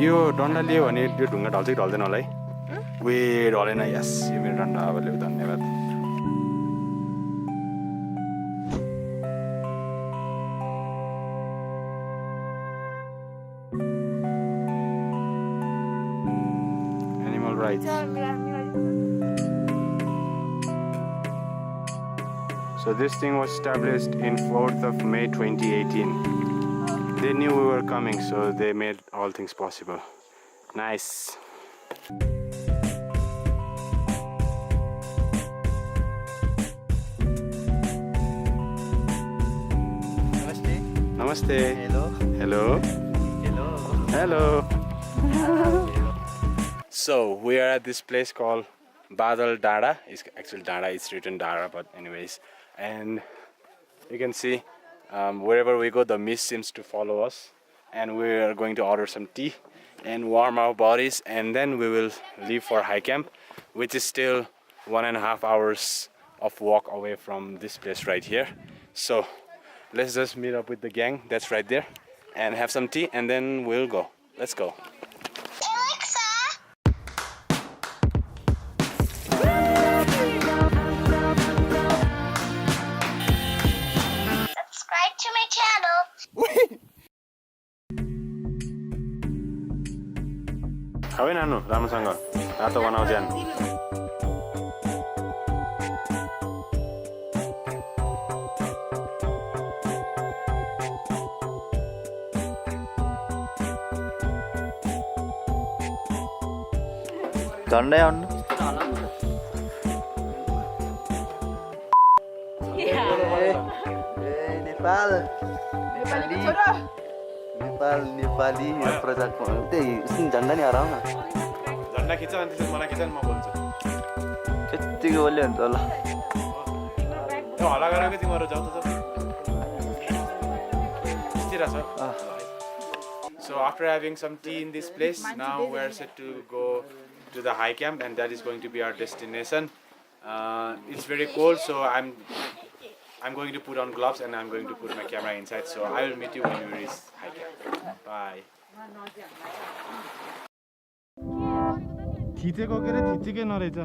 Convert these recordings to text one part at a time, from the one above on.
यो डन्डा लियो भने त्यो ढुङ्गा ढल्छ कि ढल्दैन होला है वे ढलेन यस यो मेरो डन्डा अब ल्याऊ धन्यवाद Animal rights. So this thing was established in 4th of May 2018. They knew we were coming, so they made all things possible. Nice. Namaste. Namaste. Hello. Hello. Hello. Hello. So we are at this place called Badal Dada. It's actually Dada, it's written Dada, but anyways. And you can see wherever we go, the mist seems to follow us. And we are going to order some tea and warm our bodies. And then we will leave for high camp, which is still 1.5 hours of walk away from this place right here. So let's just meet up with the gang that's right there and have some tea and then we'll go. Let's go. Subscribe to my channel. खाऊ नानु राम्रोसँग रातो बनाऊ ध्यान झन्डै आउनु नेपाल नेपाल नेपाली प्रजाको त्यही झन्डा नि हराउ न झन्डा खिच अनि त्यसपछि मलाई खिच म बोल्छु त्यतिको बोल्यो भने त ल त्यो हल्ला गरेको तिमीहरू जाऊ त स्थिर छ So after having some tea in this place, now we are set to go to the high camp and that is going to be our destination. It's very cold, so I'm going to put on gloves and I'm going to put my camera inside. So I will meet you when we reach high camp. Bye. थिचेको के रे थिचेकै नरहेछ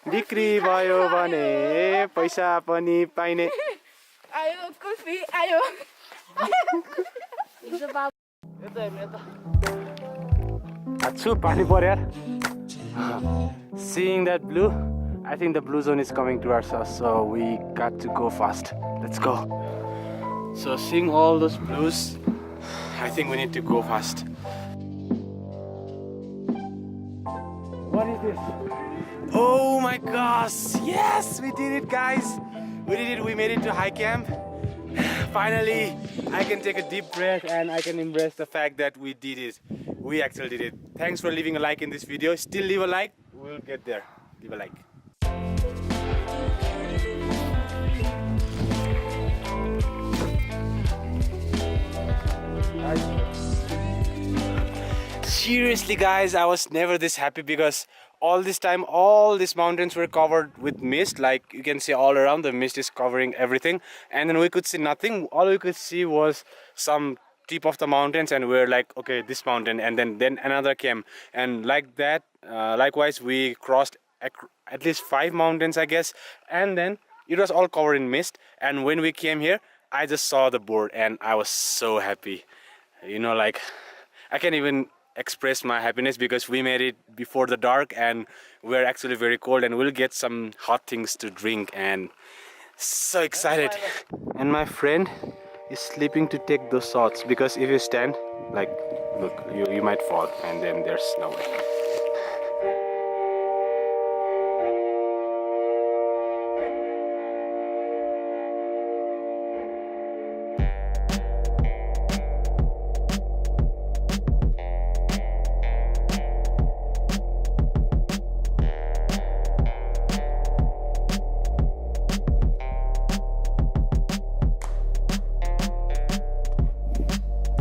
बिक्री भयो भने पैसा पनि पाइने आयो कुफी आयो आछु पानी पर्यो यार Seeing that blue, I think the blue zone is coming towards us, so we got to go fast. Let's go. So seeing all those blues, I think we need to go fast. What is this? Oh my gosh! Yes, we did it, guys! We did it. We made it to high camp. Finally, I can take a deep breath and I can embrace the fact that we did it. We actually did it. Thanks for leaving a like in this video. Still leave a like. We'll get there. Leave a like. Seriously guys, I was never this happy because all this time all these mountains were covered with mist. Like you can see all around, the mist is covering everything, and then we could see nothing. All we could see was some tip of the mountains, and we were like, okay, this mountain, and then another came, and like that likewise we crossed at least 5 mountains, I guess. And then it was all covered in mist. And when we came here, I just saw the board and I was so happy. You know, like, I can't even express my happiness because we made it before the dark and we're actually very cold, and we'll get some hot things to drink and so excited. And my friend is sleeping to take those shots because if you stand, like, look, you might fall and then there's no way.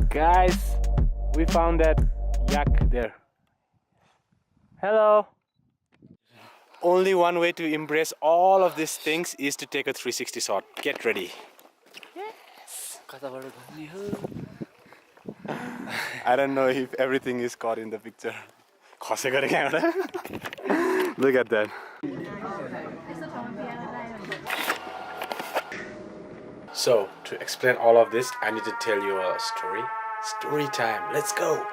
Guys, we found that yak there. Hello. Only one way to embrace all of these things is to take a 360 shot. Get ready. I don't know if everything is caught in the picture. Look at that. So, to explain all of this, I need to tell you a story. Story time, let's go!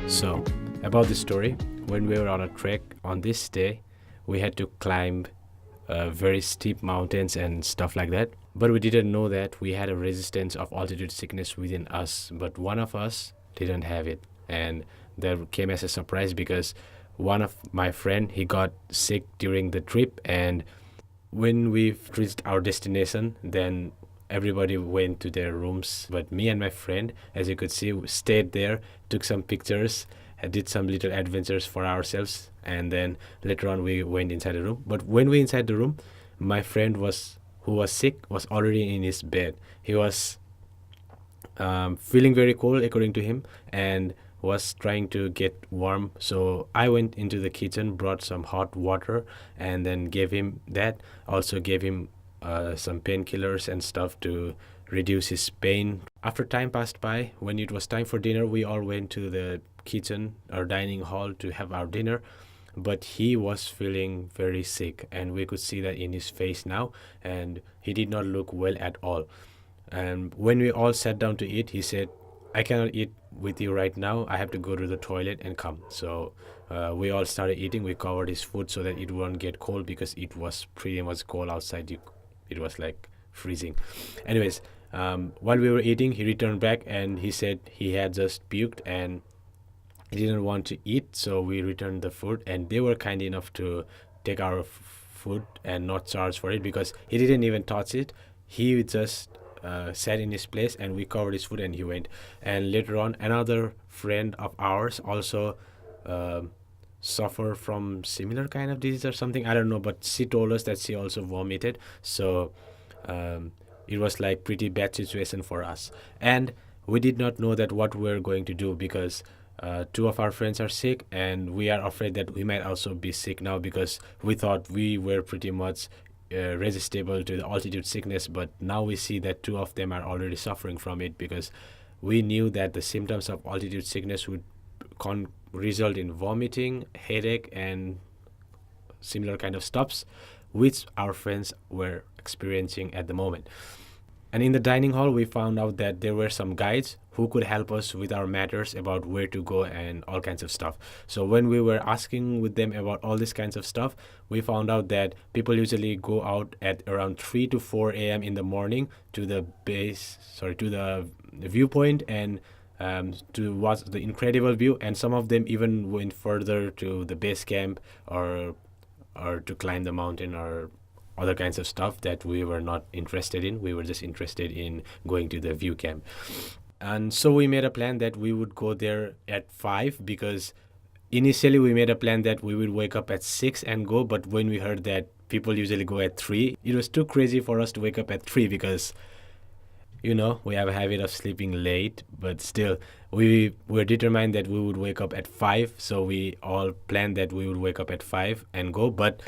So, about the story, when we were on a trek on this day, we had to climb very steep mountains and stuff like that, but we didn't know that we had a resistance of altitude sickness within us, but one of us didn't have it, and that came as a surprise because one of my friend, he got sick during the trip, and when we reached our destination, then everybody went to their rooms, but me and my friend, as you could see, stayed there, took some pictures, did some little adventures for ourselves, and then later on we went inside the room. But when we inside the room, my friend who was sick was already in his bed. He was feeling very cold according to him and was trying to get warm. So I went into the kitchen, brought some hot water, and then gave him that. Also gave him some painkillers and stuff to reduce his pain. After time passed by, when it was time for dinner, we all went to the kitchen or dining hall to have our dinner, but he was feeling very sick and we could see that in his face now, and he did not look well at all. And when we all sat down to eat, he said, I cannot eat with you right now, I have to go to the toilet and come. So we all started eating. We covered his food so that it won't get cold because it was pretty much cold outside. It was like freezing. Anyways, while we were eating, he returned back and he said he had just puked and he didn't want to eat. So we returned the food and they were kind enough to take our food and not charge for it because he didn't even touch it. He just sat in his place and we covered his food and he went. And later on, another friend of ours also suffer from similar kind of disease or something, I don't know, but she told us that she also vomited. So it was like pretty bad situation for us, and we did not know that what we're going to do because two of our friends are sick and we are afraid that we might also be sick now because we thought we were pretty much resistible to the altitude sickness, but now we see that two of them are already suffering from it because we knew that the symptoms of altitude sickness would result in vomiting, headache, and similar kind of stuffs, which our friends were experiencing at the moment. And in the dining hall, we found out that there were some guides who could help us with our matters about where to go and all kinds of stuff. So when we were asking with them about all these kinds of stuff, we found out that people usually go out at around 3 to 4 a.m. in the morning to the viewpoint and to watch the incredible view, and some of them even went further to the base camp or to climb the mountain or other kinds of stuff that we were not interested in. We were just interested in going to the view camp. And so we made a plan that we would go there at 5 because initially we made a plan that we would wake up at 6 and go, but when we heard that people usually go at 3, it was too crazy for us to wake up at 3 because you know, we have a habit of sleeping late, but still, we were determined that we would wake up at 5, so we all planned that we would wake up at 5 and go. But